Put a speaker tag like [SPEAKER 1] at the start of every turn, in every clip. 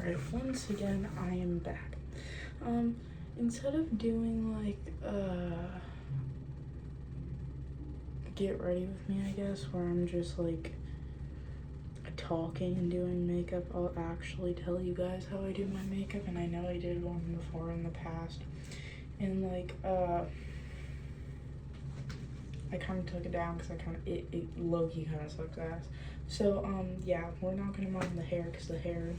[SPEAKER 1] Alright, once again, I am back. Instead of doing like, get ready with me, I guess, where I'm just like talking and doing makeup, I'll actually tell you guys how I do my makeup. And I know I did one before in the past, and like, I kind of took it down because it low-key kind of sucks ass. So, yeah, we're not gonna mind the hair because the hair,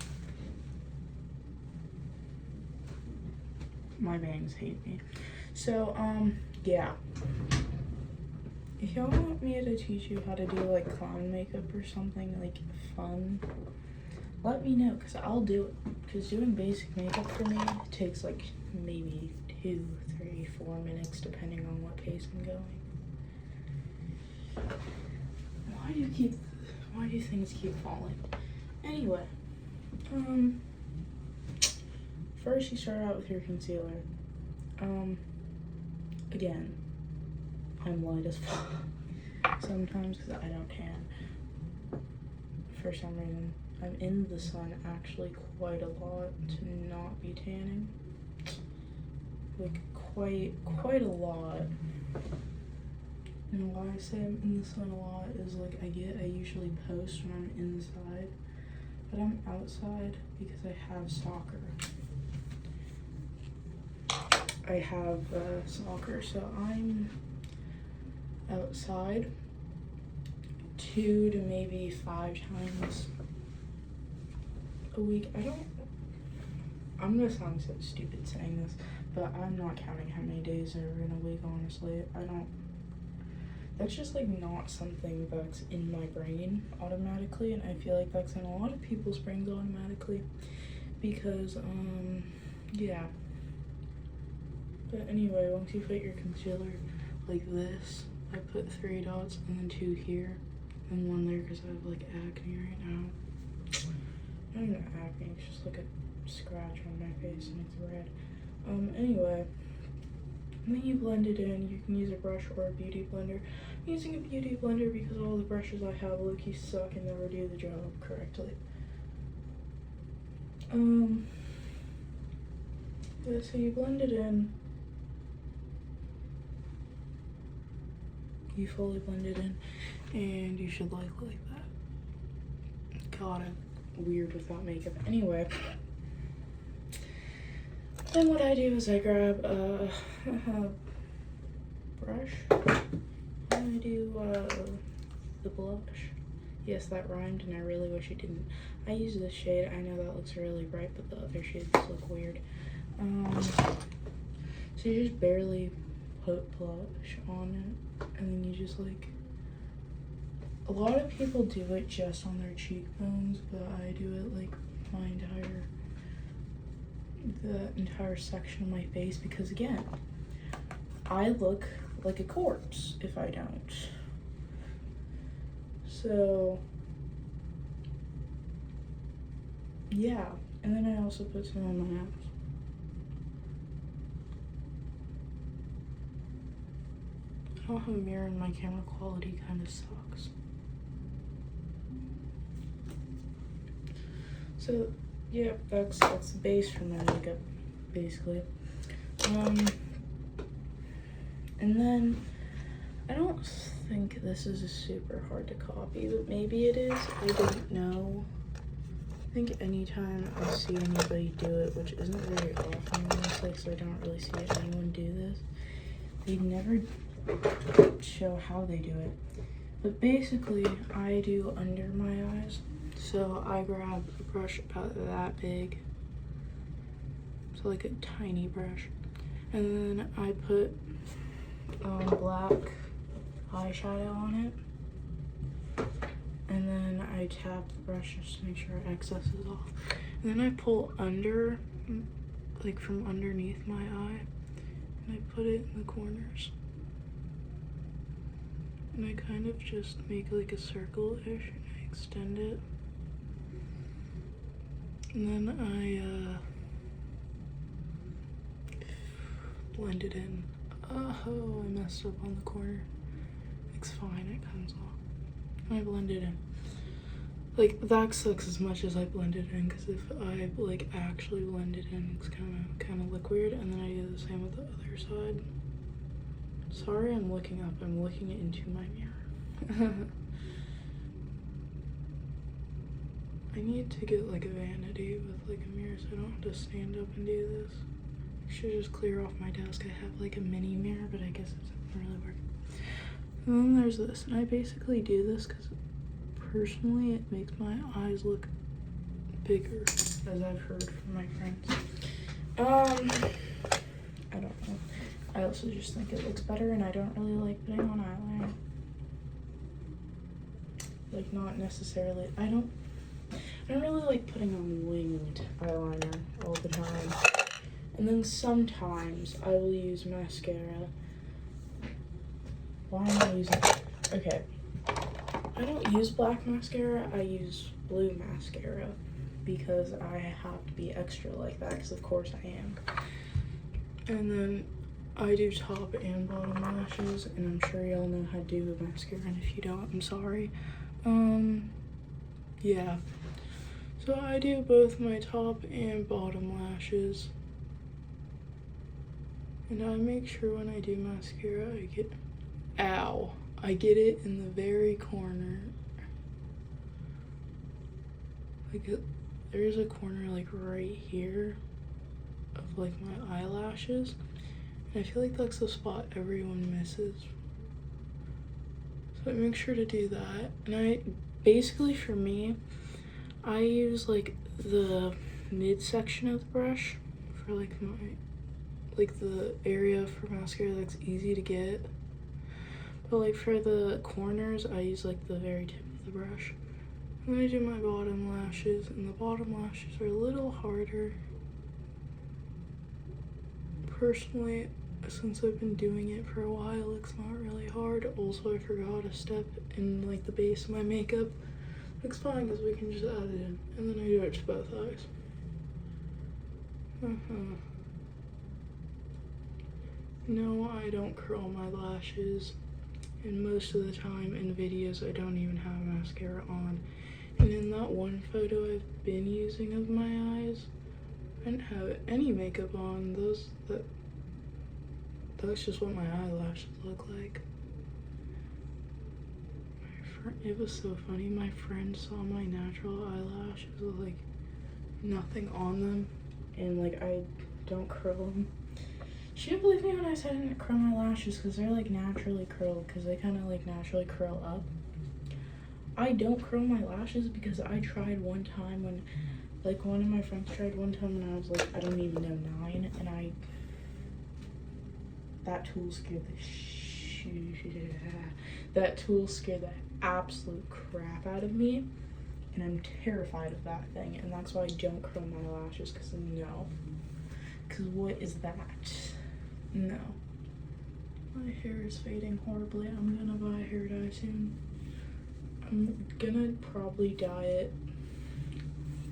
[SPEAKER 1] my bangs hate me. So, yeah. If y'all want me to teach you how to do like clown makeup or something like fun, let me know because I'll do it. Because doing basic makeup for me takes like maybe 2, 3, 4 minutes depending on what pace I'm going. Why do things keep falling? Anyway, first you start out with your concealer. Again, I'm light as fuck sometimes because I don't tan. For some reason, I'm in the sun actually quite a lot to not be tanning. Like quite a lot. And why I say I'm in the sun a lot is like I usually post when I'm inside, but I'm outside because I have soccer. Soccer, so I'm outside 2 to maybe 5 times a week. I'm gonna sound so stupid saying this, but I'm not counting how many days are in a week, honestly. That's just like not something that's in my brain automatically, and I feel like that's in a lot of people's brains automatically because, yeah. But anyway, once you put your concealer like this, I put 3 dots and then 2 here and 1 there because I have like acne right now. Not even acne, it's just like a scratch on my face and it's red. Anyway, and then you blend it in. You can use a brush or a beauty blender. I'm using a beauty blender because all the brushes I have low-key suck and never do the job correctly. Yeah, so you blend it in. You fully blend it in, and you should like that. God, I'm weird without makeup. Anyway, then what I do is I grab a brush, and I do the blush. Yes, that rhymed, and I really wish it didn't. I use this shade. I know that looks really bright, but the other shades look weird. So you just barely put blush on it, and then you just like, a lot of people do it just on their cheekbones, but I do it like the entire section of my face because again, I look like a corpse if I don't. So yeah, and then I also put some on my abs. I don't have a mirror and my camera quality kind of sucks. So yeah, that's the base for my makeup, basically. And then I don't think this is super hard to copy, but maybe it is. I don't know. I think anytime I see anybody do it, which isn't very often, honestly, so I don't really see anyone do this, they never show how they do it. But basically, I do under my eyes. So I grab a brush about that big, so like a tiny brush, and then I put black eyeshadow on it, and then I tap the brush just to make sure excess is off, and then I pull under, like from underneath my eye, and I put it in the corners, and I kind of just make like a circle-ish, and I extend it. And then I blend it in. Oh, I messed up on the corner. It's fine, it comes off. I blend it in. Like, that sucks as much as I blend it in, because if I, like, actually blend it in, it's kind of look weird, and then I do the same with the other side. Sorry, I'm looking up. I'm looking into my mirror. I need to get, like, a vanity with, like, a mirror so I don't have to stand up and do this. I should just clear off my desk. I have, like, a mini mirror, but I guess it doesn't really work. And then there's this, and I basically do this because personally it makes my eyes look bigger, as I've heard from my friends. I don't know. I also just think it looks better, and I don't really like putting on eyeliner. Like, not necessarily. I don't really like putting on winged eyeliner all the time. And then sometimes I will use mascara. Why am I using it? Okay. I don't use black mascara, I use blue mascara because I have to be extra like that, because of course I am. And then I do top and bottom lashes, and I'm sure y'all know how to do the mascara, and if you don't, I'm sorry. Yeah. So I do both my top and bottom lashes. And I make sure when I do mascara, I get it in the very corner. Like, there's a corner, like, right here of, like, my eyelashes. And I feel like that's the spot everyone misses. So I make sure to do that. And basically for me, I use, like, the midsection of the brush for, like, the area for mascara that's easy to get. But, like, for the corners, I use, like, the very tip of the brush. And then I do my bottom lashes, and the bottom lashes are a little harder. Personally, since I've been doing it for a while, it's not really hard. Also, I forgot a step in, like, the base of my makeup. It's fine, because we can just add it in. And then I do it to both eyes. No, I don't curl my lashes. And most of the time in videos, I don't even have mascara on. And in that one photo I've been using of my eyes, I didn't have any makeup on. That's just what my eyelashes look like. It was so funny. My friend saw my natural eyelashes with, like, nothing on them, and, like, I don't curl them. She didn't believe me when I said I didn't curl my lashes, because they're, like, naturally curled, because they kind of, like, naturally curl up. I don't curl my lashes because I tried one time when, like, one of my friends tried one time when I was, like, I don't even know, 9, and that tool scared the absolute crap out of me, and I'm terrified of that thing, and that's why I don't curl my lashes, because what is that? No. My hair is fading horribly. I'm gonna buy hair dye soon. I'm gonna probably dye it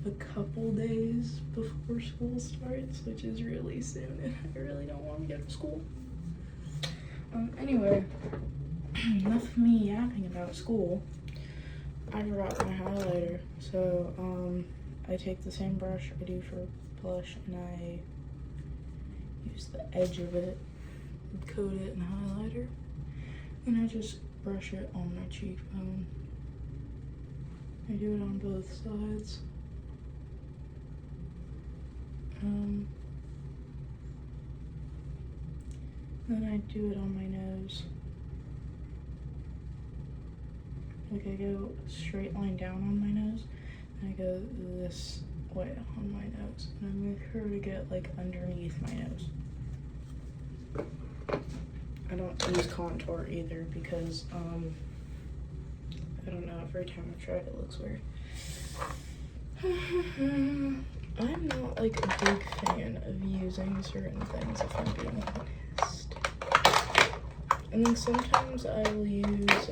[SPEAKER 1] a couple days before school starts, which is really soon, and I really don't want to go to school. Anyway, enough of me yapping about school. I forgot my highlighter, so I take the same brush I do for blush, and I use the edge of it, coat it in highlighter, and I just brush it on my cheekbone. I do it on both sides. Then I do it on my nose. Like, I go straight line down on my nose, and I go this way on my nose. And I make sure to get, like, underneath my nose. I don't use contour either because, I don't know, every time I try it, it looks weird. I'm not, like, a big fan of using certain things, if I'm being honest. And then sometimes I will use,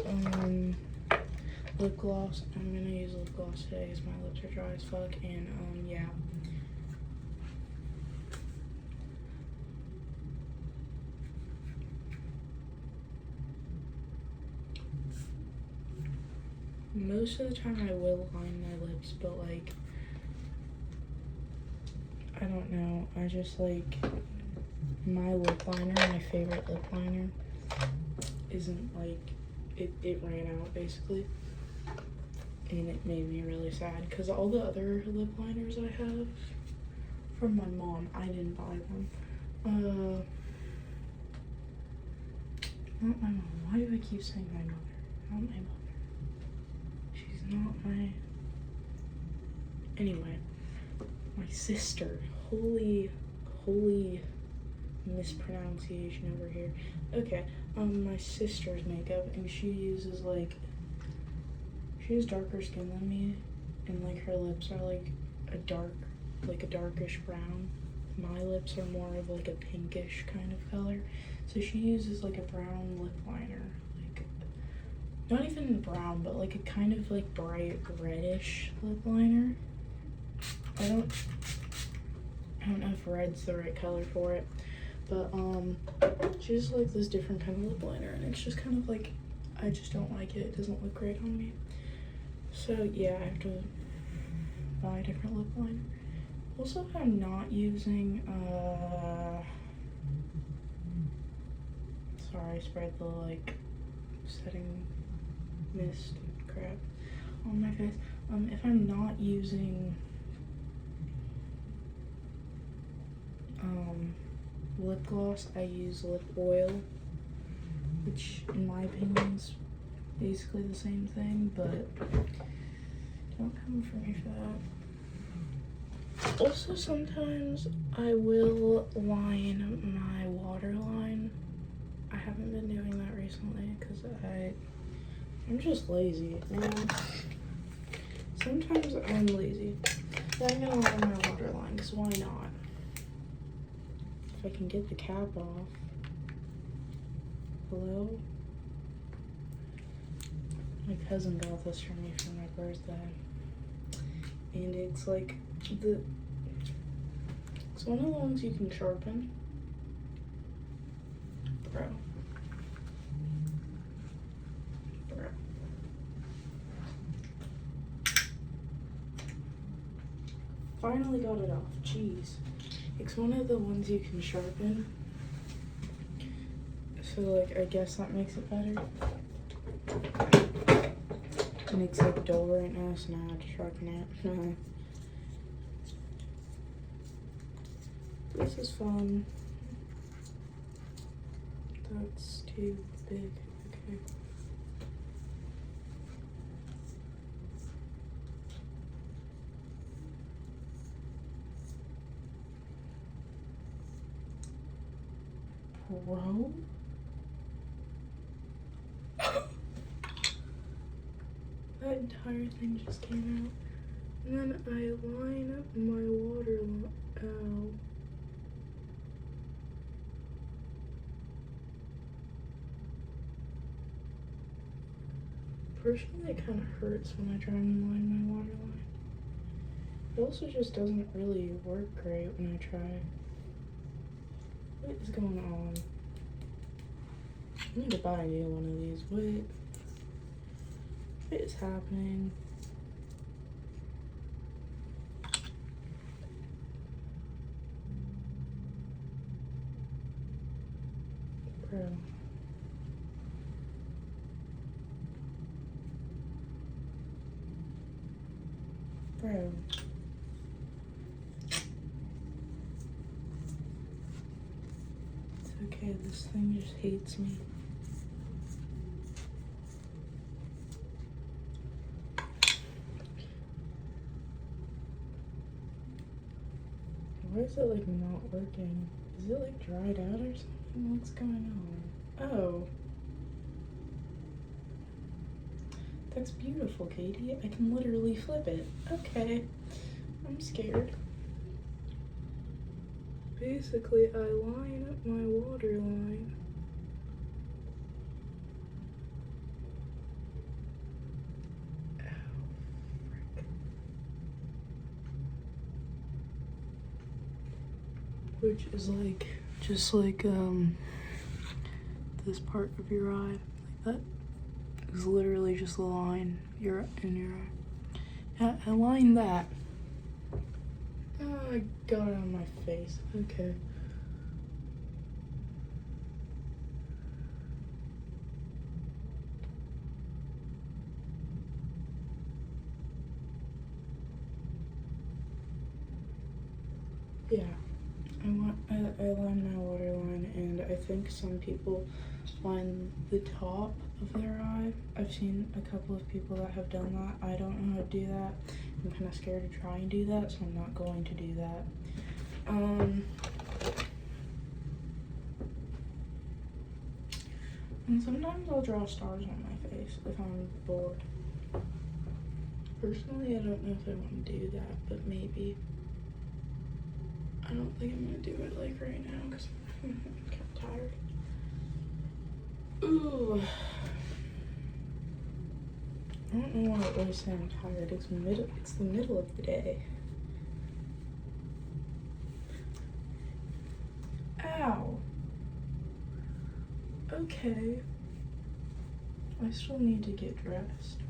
[SPEAKER 1] lip gloss. I'm gonna use lip gloss today because my lips are dry as fuck, and, yeah. Most most of the time I will line my lips, but like, I don't know, I just like, my lip liner, my favorite lip liner, isn't like, it ran out basically, and it made me really sad, because all the other lip liners I have from my mom, I didn't buy them. Not my mom. Why do I keep saying my mother? Not my mother. She's not my... Anyway, my sister. Holy mispronunciation over here. Okay, my sister's makeup, and she uses like... She has darker skin than me, and like her lips are like a darkish brown. My lips are more of like a pinkish kind of color. So she uses like a brown lip liner, like not even brown, but like a kind of like bright reddish lip liner. I don't know if red's the right color for it, but she uses like this different kind of lip liner, and it's just kind of like, I just don't like it. It doesn't look great on me. So yeah, I have to buy a different lip liner. Also, if I'm not using, sorry, I spread the, like, setting mist crap on my face. If I'm not using, lip gloss, I use lip oil, which, in my opinion, is basically the same thing, but don't come for me for that. Also, sometimes I will line my waterline. I haven't been doing that recently because I'm just lazy. Yeah. Sometimes I'm lazy. But I'm gonna line my waterline because why not? If I can get the cap off. Hello? My cousin got this for me for my birthday. And it's like it's one of the ones you can sharpen. Bro. Finally got it off. Jeez. It's one of the ones you can sharpen. So like, I guess that makes it better. And it's like dull right now, so now I have to sharpen it. This is fun. That's too big. Okay. Bro? That entire thing just came out. And then I line up my waterline. Ow. Personally, it kind of hurts when I try and line my waterline. It also just doesn't really work great when I try. What is going on? I need to buy a new one of these. What is happening? Bro. Bro. It's okay, this thing just hates me. Why is it like not working? Is it like dried out or something? What's going on? Oh. That's beautiful, Katie. I can literally flip it. Okay. I'm scared. Basically, I line up my waterline. Which is like, just like, this part of your eye, like that. is literally just a line in your eye. Yeah, align that. Oh, I got it on my face. Okay. Yeah, I line my waterline, and I think some people line the top of their eye. I've seen a couple of people that have done that. I don't know how to do that. I'm kind of scared to try and do that, so I'm not going to do that. And sometimes I'll draw stars on my face if I'm bored. Personally, I don't know if I want to do that, but maybe. I don't think I'm gonna do it like right now because I'm kind of tired. Ooh. I don't know why I always say I'm tired. It's the middle of the day. Ow. Okay. I still need to get dressed.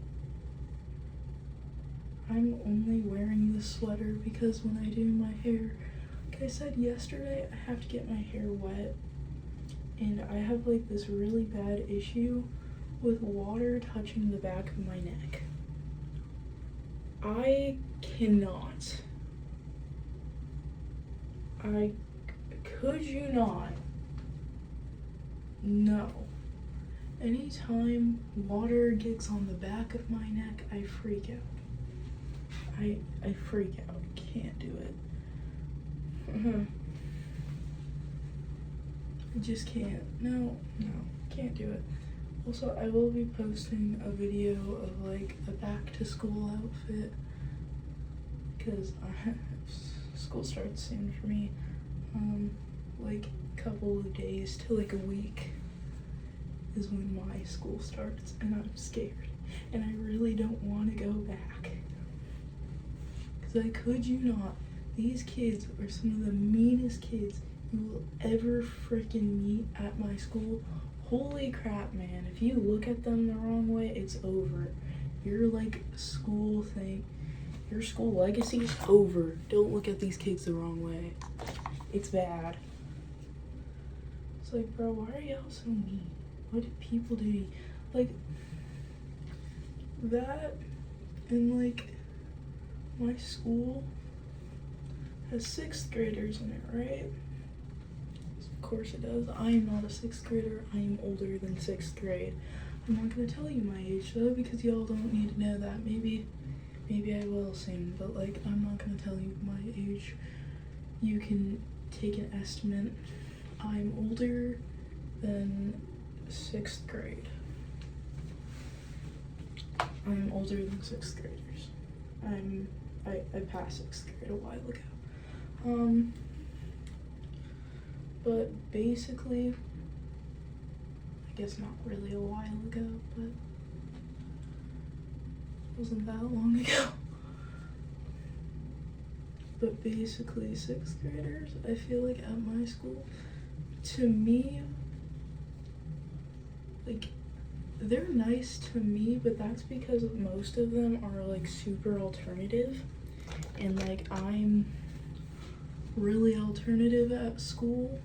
[SPEAKER 1] I'm only wearing this sweater because when I do my hair, like I said yesterday, I have to get my hair wet, and I have like this really bad issue with water touching the back of my neck. I cannot. Could you not? No. Anytime water gets on the back of my neck, I freak out. I freak out. Can't do it. I just can't. No, can't do it. Also, I will be posting a video of like a back to school outfit because school starts soon for me. Like a couple of days to like a week is when my school starts, and I'm scared, and I really don't want to go back. Because I could you not, these kids are some of the meanest kids you will ever freaking meet at my school. Holy crap, man. If you look at them the wrong way, it's over. Your like school thing, your school legacy is over. Don't look at these kids the wrong way. It's bad. It's like, bro, why are y'all so mean? What did people do to you? Like, that, and like, my school has 6th graders in it, right? Of course it does. I am not a 6th grader. I am older than 6th grade. I'm not gonna tell you my age though, because y'all don't need to know that. Maybe I will soon, but like, I'm not gonna tell you my age. You can take an estimate. I'm older than 6th grade. I'm older than 6th graders. I passed 6th grade a while ago. But basically, I guess not really a while ago, but it wasn't that long ago. But basically, 6th graders, I feel like at my school, to me, like, they're nice to me, but that's because most of them are like super alternative, and like I'm really alternative at school.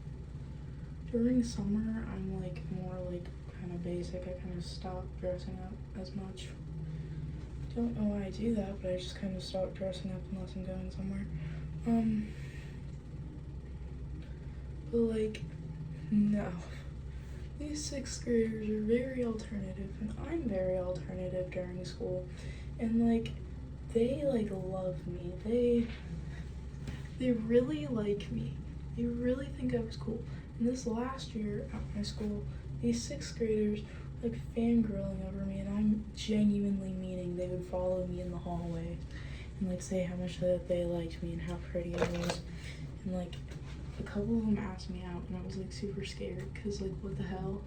[SPEAKER 1] During summer, I'm like more like kind of basic. I kind of stopped dressing up as much. Don't know why I do that, but I just kind of stopped dressing up unless I'm going somewhere. But like, no. These 6th graders are very alternative, and I'm very alternative during school. And like, they like love me. They really like me. They really think I was cool. And this last year at my school, these 6th graders were like fangirling over me, and I'm genuinely meaning they would follow me in the hallway and like say how much that they liked me and how pretty I was. And like, a couple of them asked me out, and I was like super scared because like, what the hell?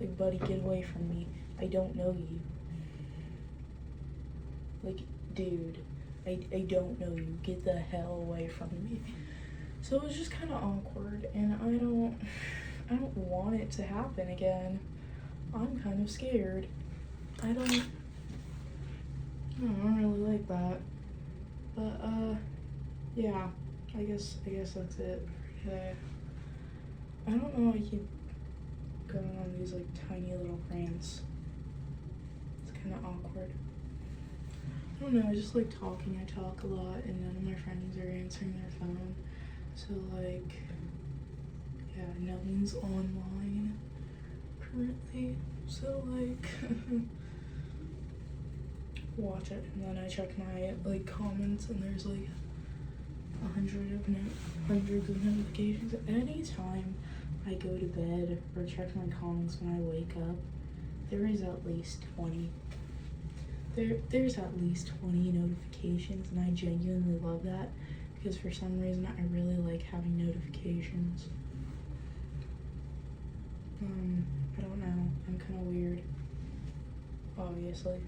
[SPEAKER 1] Like, buddy, get away from me. I don't know you. Like, dude, I don't know you. Get the hell away from me. So it was just kind of awkward, and I don't want it to happen again. I'm kind of scared. I don't really like that. But yeah, I guess that's it for today. I don't know, I keep going on these like tiny little rants. It's kind of awkward. I don't know, I just like talking. I talk a lot and none of my friends are answering their phone. So like, yeah, no one's online currently. So like, watch it and then I check my like comments and there's like hundreds of notifications. Any time I go to bed or check my comments when I wake up, there is at least 20. There's at least 20 notifications, and I genuinely love that because for some reason I really like having notifications. I don't know, I'm kind of weird, obviously.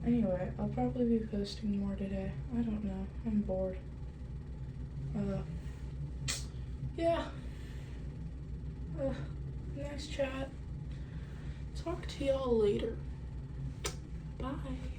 [SPEAKER 1] Anyway, I'll probably be posting more today. I don't know, I'm bored. Yeah. Nice chat. Talk to y'all later. Bye.